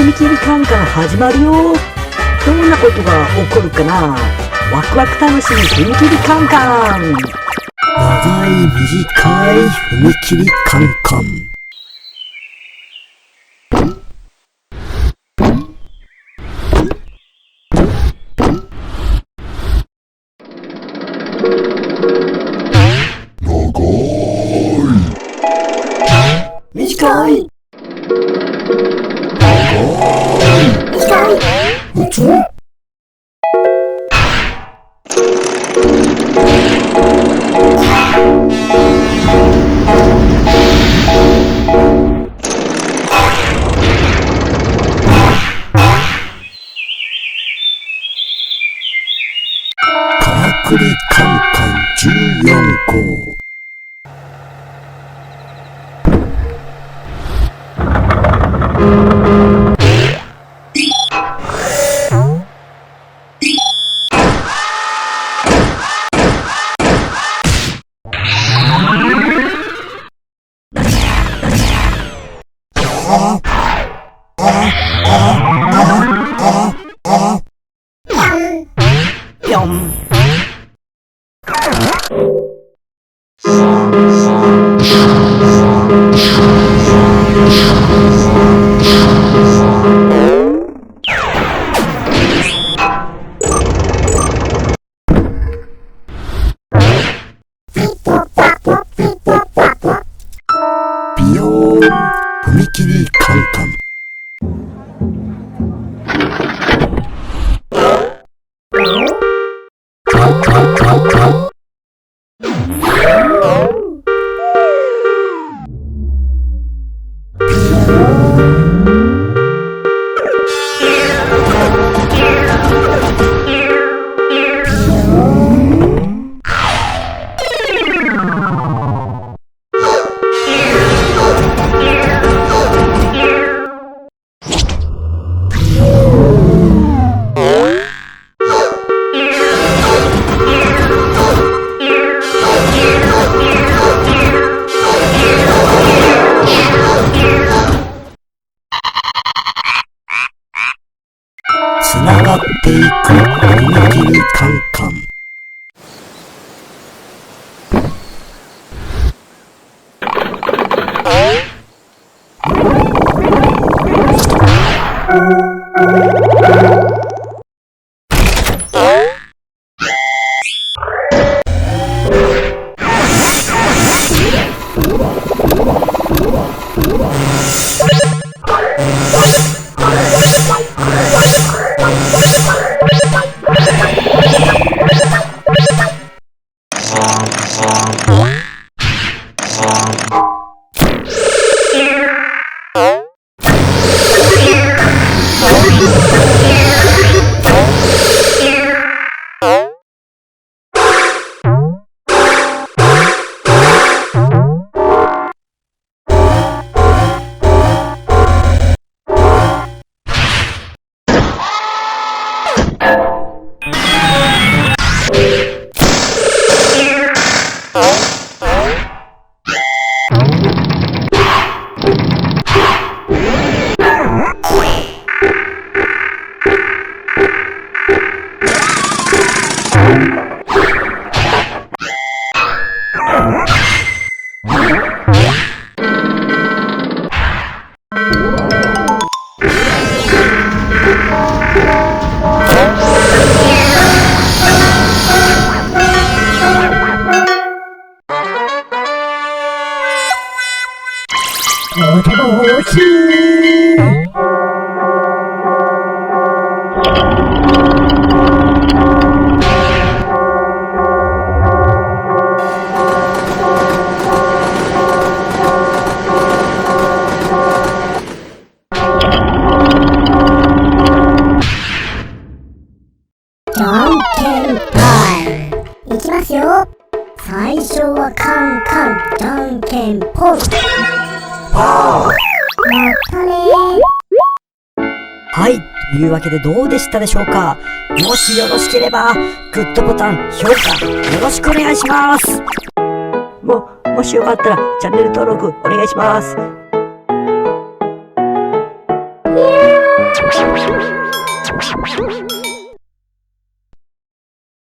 踏切カンカン始まるよ。どんなことが起こるかな。ワクワク楽しい踏切カンカン。長い短い踏切カンカン。短い。普通。からくりカンカン14号。ぴょん。ビヨーン踏切カンカン。つながっていく踏切カンカン。いきますよ。最初はカンカン、じゃんけんぽん。またねー。はい、というわけでどうでしたでしょうか。もしよろしければグッドボタン、評価よろしくお願いします。もしよかったらチャンネル登録お願いします。